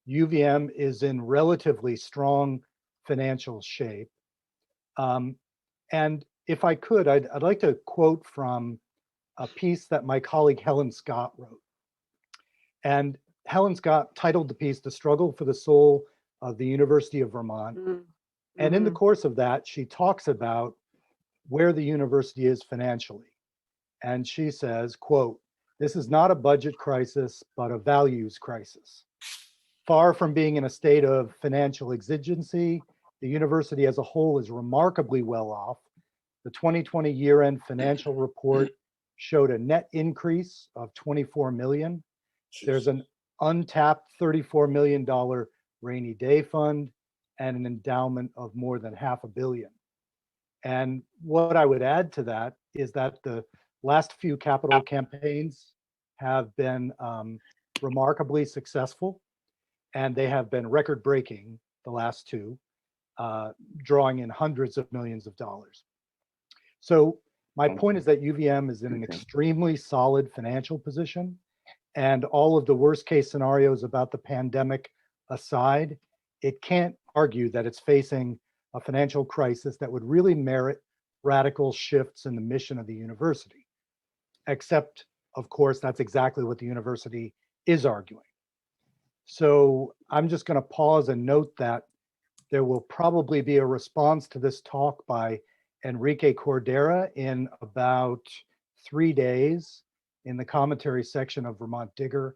UVM is in relatively strong financial shape. Um, and if I could, I'd like to quote from a piece that my colleague Helen Scott wrote. And Helen Scott titled the piece, The Struggle for the Soul of the University of Vermont. And in the Mm-hmm. course of that, she talks about where the university is financially. And she says, quote, "This is not a budget crisis, but a values crisis. Far from being in a state of financial exigency, the university as a whole is remarkably well off. The 2020 year-end financial report showed a net increase of 24 million. There's an untapped $34 million rainy day fund and an endowment of more than $500 million. And what I would add to that is that the last few capital campaigns have been remarkably successful, and they have been record breaking, the last two, drawing in hundreds of millions of dollars. So my point is that UVM is in an extremely solid financial position, and all of the worst case scenarios about the pandemic aside, it can't argue that it's facing a financial crisis that would really merit radical shifts in the mission of the university. Except, of course, that's exactly what the university is arguing. So I'm just going to pause and note that there will probably be a response to this talk by Enrique Cordera in about 3 days in the commentary section of Vermont Digger.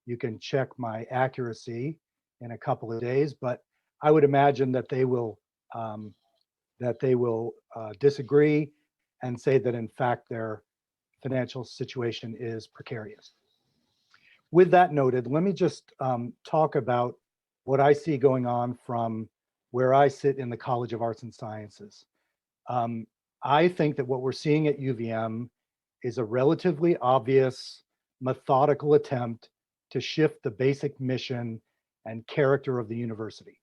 You can check my accuracy in a couple of days, but I would imagine that they will disagree and say that in fact their financial situation is precarious. With that noted, let me just talk about what I see going on from where I sit in the College of Arts and Sciences. I think that what we're seeing at UVM is a relatively obvious, methodical attempt to shift the basic mission and character of the university.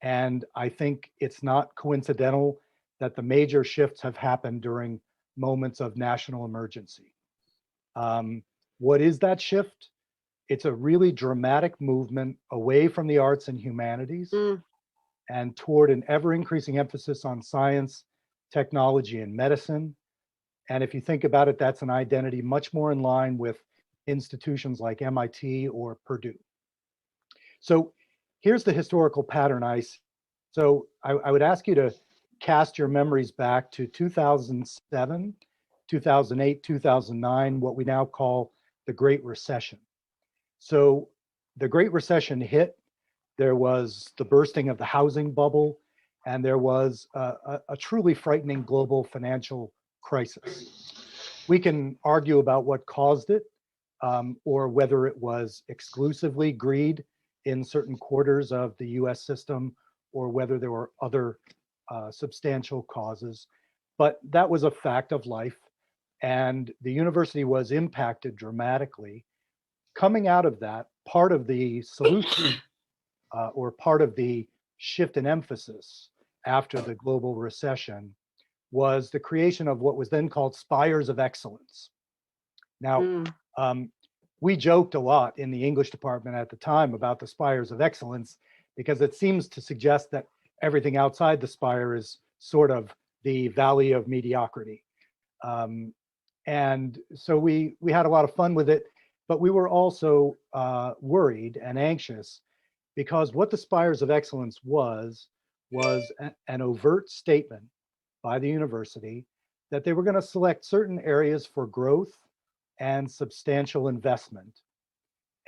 And I think it's not coincidental that the major shifts have happened during moments of national emergency. What is that shift? It's a really dramatic movement away from the arts and humanities and toward an ever increasing emphasis on science, technology, and medicine. And if you think about it, that's an identity much more in line with institutions like MIT or Purdue. So here's the historical pattern I see. So I would ask you to cast your memories back to 2007, 2008, 2009, what we now call the Great Recession. So the Great Recession hit, there was the bursting of the housing bubble, and there was a truly frightening global financial crisis. We can argue about what caused it, or whether it was exclusively greed in certain quarters of the US system, or whether there were other substantial causes. But that was a fact of life, and the university was impacted dramatically. Coming out of that, part of the solution or part of the shift in emphasis after the global recession was the creation of what was then called spires of excellence. Now, we joked a lot in the English department at the time about the spires of excellence because it seems to suggest that everything outside the spire is sort of the valley of mediocrity. And so we had a lot of fun with it, but we were also worried and anxious because what the spires of excellence was an overt statement by the university that they were going to select certain areas for growth and substantial investment.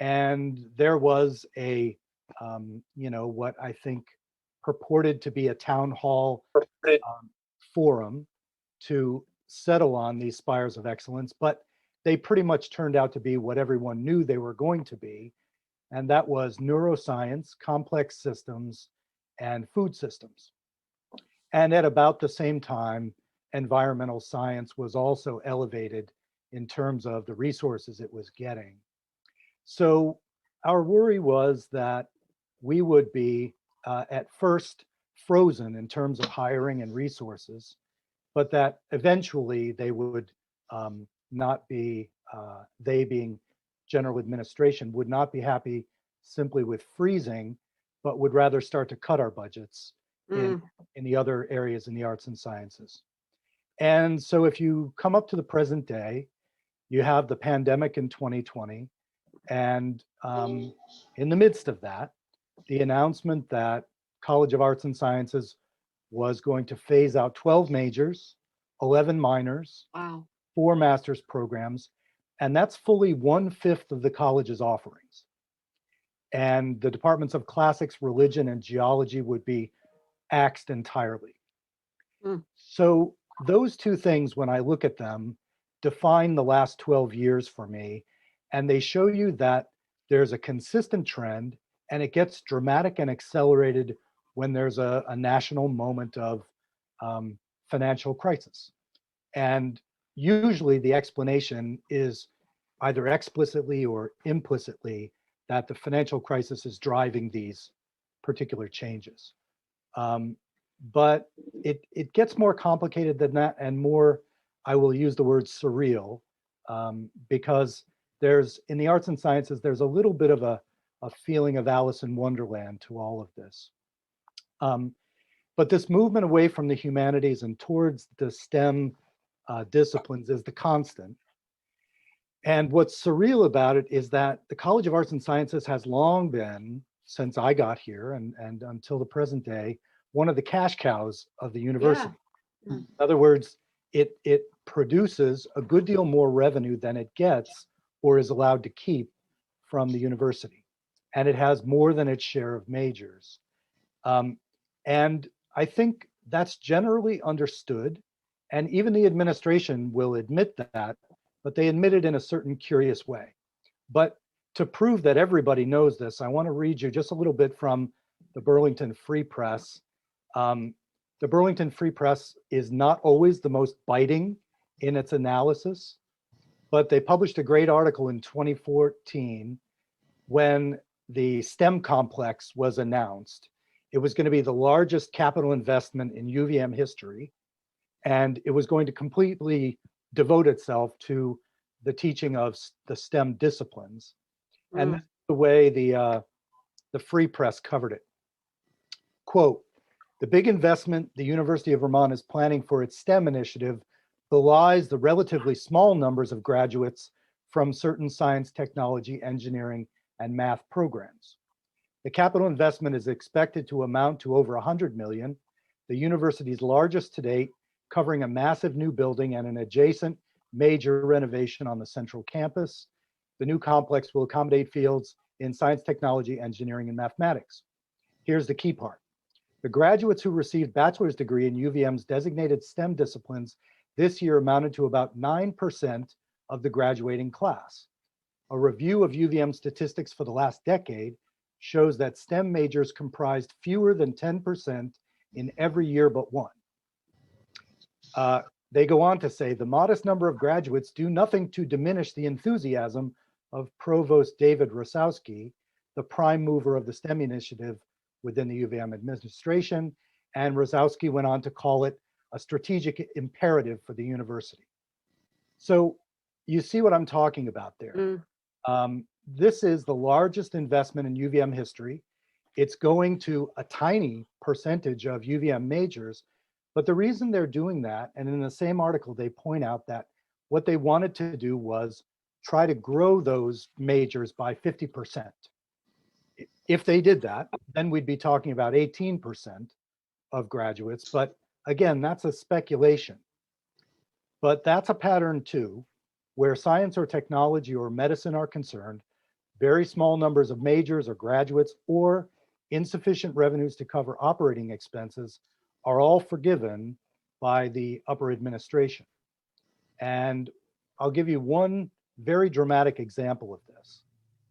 And there was what I think purported to be a town hall forum to settle on these spires of excellence, but they pretty much turned out to be what everyone knew they were going to be, and that was neuroscience, complex systems, and food systems. And at about the same time, environmental science was also elevated in terms of the resources it was getting. So our worry was that we would be at first frozen in terms of hiring and resources, but that eventually they would not be, they being general administration, would not be happy simply with freezing, but would rather start to cut our budgets in, Mm. in the other areas in the arts and sciences. And so if you come up to the present day, you have the pandemic in 2020. And in the midst of that, the announcement that College of Arts and Sciences was going to phase out 12 majors, 11 minors, Wow. 4 master's programs, and that's fully 1/5 of the college's offerings. And the departments of classics, religion, and geology would be axed entirely. Mm. So those two things, when I look at them, define the last 12 years for me. And they show you that there's a consistent trend and it gets dramatic and accelerated when there's a national moment of financial crisis. And usually the explanation is either explicitly or implicitly that the financial crisis is driving these particular changes. Um, but it gets more complicated than that and more, I will use the word surreal, because there's, in the arts and sciences, there's a little bit of a feeling of Alice in Wonderland to all of this. But this movement away from the humanities and towards the STEM disciplines is the constant. And what's surreal about it is that the College of Arts and Sciences has long been, since I got here and until the present day, one of the cash cows of the university. Yeah. Mm. In other words, it produces a good deal more revenue than it gets or is allowed to keep from the university. And it has more than its share of majors. And I think that's generally understood. And even the administration will admit that, but they admit it in a certain curious way. But to prove that everybody knows this, I want to read you just a little bit from the Burlington Free Press. The Burlington Free Press is not always the most biting in its analysis, but they published a great article in 2014 when the STEM complex was announced. It was going to be the largest capital investment in UVM history, and it was going to completely devote itself to the teaching of the STEM disciplines. And that's the way the Free Press covered it. Quote, the big investment the University of Vermont is planning for its STEM initiative belies the relatively small numbers of graduates from certain science, technology, engineering, and math programs. The capital investment is expected to amount to over 100 million, the university's largest to date, covering a massive new building and an adjacent major renovation on the central campus. The new complex will accommodate fields in science, technology, engineering, and mathematics. Here's the key part. The graduates who received bachelor's degree in UVM's designated STEM disciplines this year amounted to about 9% of the graduating class. A review of UVM statistics for the last decade shows that STEM majors comprised fewer than 10% in every year but one. They go on to say the modest number of graduates do nothing to diminish the enthusiasm of Provost David Rosowski, the prime mover of the STEM initiative within the UVM administration. And Rosowski went on to call it a strategic imperative for the university. So you see what I'm talking about there. This is the largest investment in UVM history. It's going to a tiny percentage of UVM majors, but the reason they're doing that, and in the same article, they point out that what they wanted to do was try to grow those majors by 50%. If they did that, then we'd be talking about 18% of graduates. But again, that's a speculation. But that's a pattern too, where science or technology or medicine are concerned, very small numbers of majors or graduates or insufficient revenues to cover operating expenses are all forgiven by the upper administration. And I'll give you one very dramatic example of this.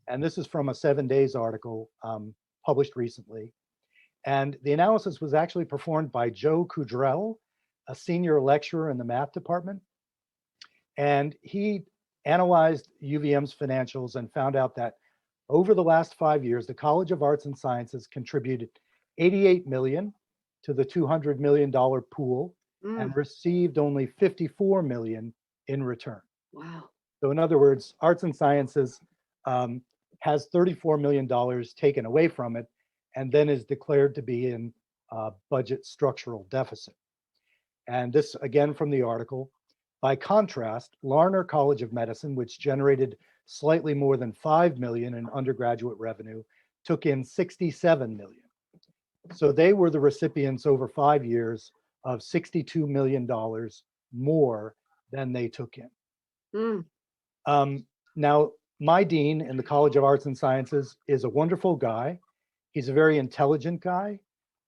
And this is from a 7 Days article published recently. And the analysis was actually performed by Joe Kudrell, a senior lecturer in the math department. And he analyzed UVM's financials and found out that over the last 5 years, the College of Arts and Sciences contributed 88 million to the $200 million pool and received only 54 million in return. Wow. So in other words, arts and sciences has $34 million taken away from it, and then is declared to be in budget structural deficit. And this, again, from the article. By contrast, Larner College of Medicine, which generated slightly more than 5 million in undergraduate revenue, took in 67 million. So they were the recipients over 5 years of $62 million more than they took in. Now, my dean in the College of Arts and Sciences is a wonderful guy. He's a very intelligent guy,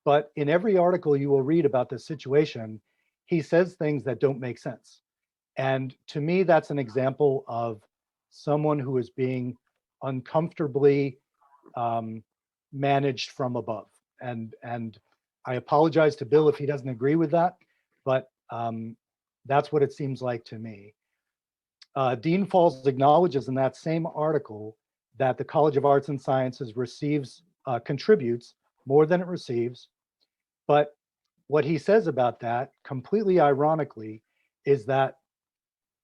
but in every article you will read about this situation, he says things that don't make sense. And to me, that's an example of someone who is being uncomfortably managed from above. And I apologize to Bill if he doesn't agree with that, but that's what it seems like to me. Dean Falls acknowledges in that same article that the College of Arts and Sciences contributes more than it receives. But what he says about that, completely ironically, is that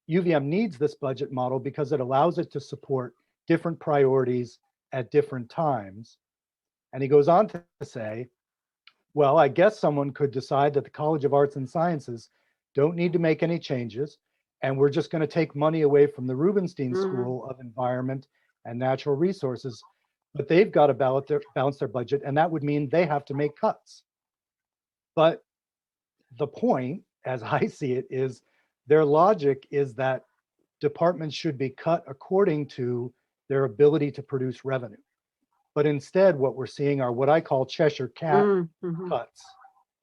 UVM needs this budget model because it allows it to support different priorities at different times. And he goes on to say, well, I guess someone could decide that the College of Arts and Sciences don't need to make any changes, and we're just going to take money away from the Rubenstein School of Environment and Natural Resources, but they've got to balance their budget, and that would mean they have to make cuts. But the point, as I see it, is their logic is that departments should be cut according to their ability to produce revenue. But instead, what we're seeing are what I call Cheshire Cat cuts,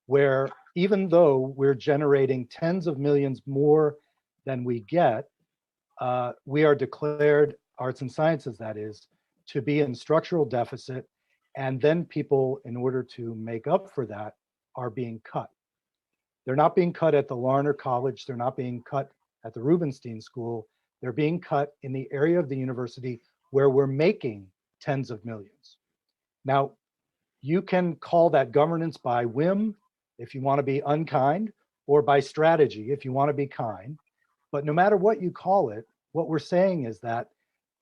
where even though we're generating tens of millions more than we get, we are declared, arts and sciences that is, to be in structural deficit. And then people, in order to make up for that, are being cut. They're not being cut at the Larner College. They're not being cut at the Rubenstein School. They're being cut in the area of the university where we're making tens of millions. Now, you can call that governance by whim if you want to be unkind, or by strategy if you want to be kind. But no matter what you call it, what we're saying is that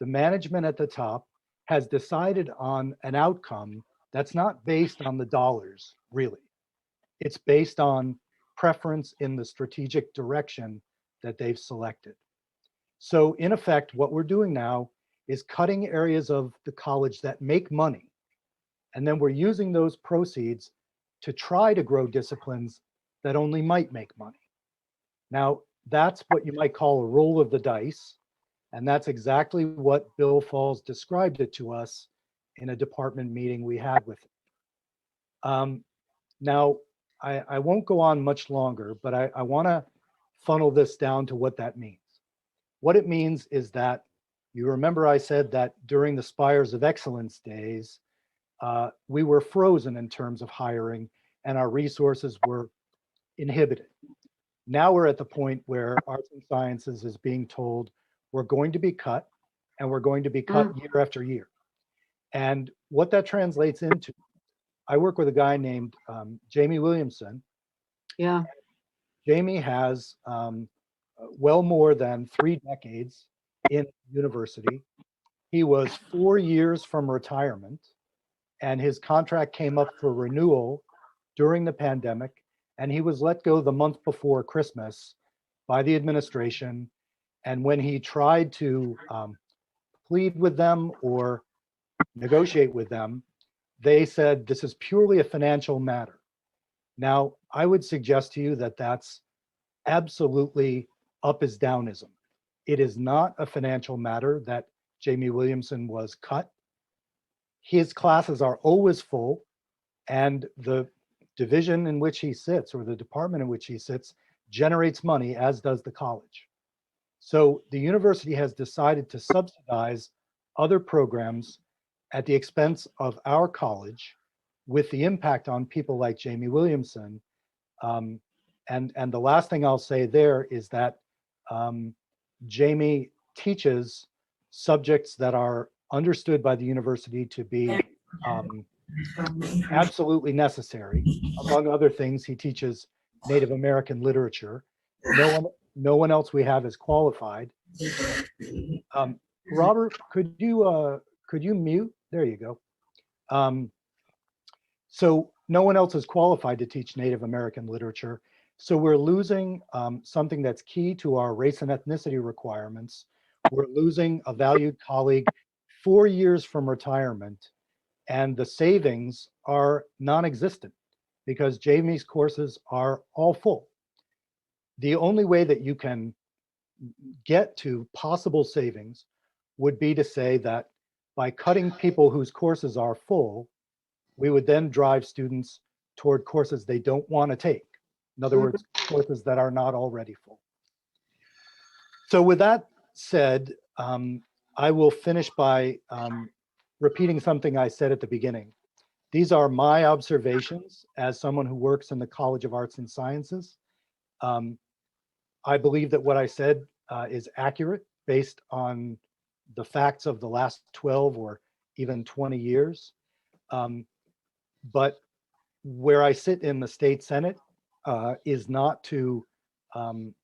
the management at the top has decided on an outcome that's not based on the dollars, really. It's based on preference in the strategic direction that they've selected. So in effect, what we're doing now is cutting areas of the college that make money. And then we're using those proceeds to try to grow disciplines that only might make money. Now, that's what you might call a roll of the dice. And that's exactly what Bill Falls described it to us in a department meeting we had with him. Now, I won't go on much longer, but I want to funnel this down to what that means. What it means is that, you remember I said that during the Spires of Excellence days, we were frozen in terms of hiring and our resources were inhibited. Now we're at the point where arts and sciences is being told we're going to be cut, and we're going to be cut year after year. And what that translates into, I work with a guy named Jamie Williamson. Yeah. Jamie has well more than 3 decades in university. He was 4 years from retirement, and his contract came up for renewal during the pandemic, and he was let go the month before Christmas by the administration. And when he tried to plead with them or negotiate with them, they said, this is purely a financial matter. Now, I would suggest to you that that's absolutely up is downism. It is not a financial matter that Jamie Williamson was cut. His classes are always full, and the division in which he sits, or the department in which he sits, generates money, as does the college. So the university has decided to subsidize other programs at the expense of our college, with the impact on people like Jamie Williamson. And the last thing I'll say there is that Jamie teaches subjects that are understood by the university to be absolutely necessary. Among other things, he teaches Native American literature. No one else we have is qualified. Robert, could you could you mute? There you go. So no one else is qualified to teach Native American literature. So we're losing something that's key to our race and ethnicity requirements. We're losing a valued colleague 4 years from retirement, and the savings are non-existent because Jamie's courses are all full. The only way that you can get to possible savings would be to say that by cutting people whose courses are full, we would then drive students toward courses they don't want to take. In other words, courses that are not already full. So with that said, I will finish by repeating something I said at the beginning. These are my observations as someone who works in the College of Arts and Sciences. I believe that what I said is accurate based on the facts of the last 12 or even 20 years. But where I sit in the state Senate is not to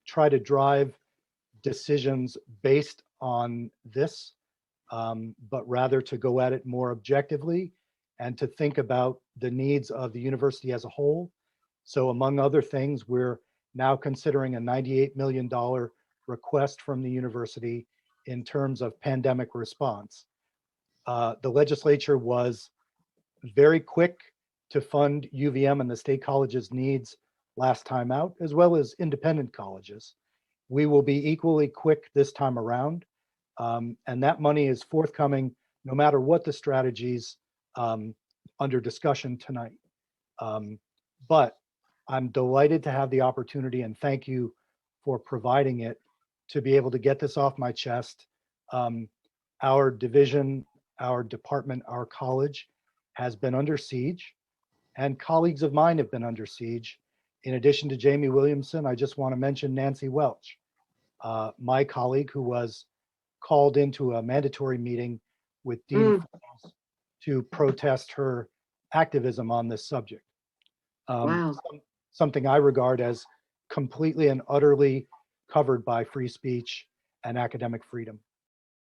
try to drive decisions based on this, but rather to go at it more objectively and to think about the needs of the university as a whole. So among other things, we're now considering a $98 million request from the university in terms of pandemic response. The legislature was very quick to fund UVM and the state college's needs last time out, as well as independent colleges. We will be equally quick this time around, and that money is forthcoming no matter what the strategies under discussion tonight. But I'm delighted to have the opportunity, and thank you for providing it, to be able to get this off my chest. Our division, our department, our college has been under siege, and colleagues of mine have been under siege. In addition to Jamie Williamson, I just want to mention Nancy Welch, my colleague who was called into a mandatory meeting with Dean Falls to protest her activism on this subject. Wow. Something I regard as completely and utterly covered by free speech and academic freedom.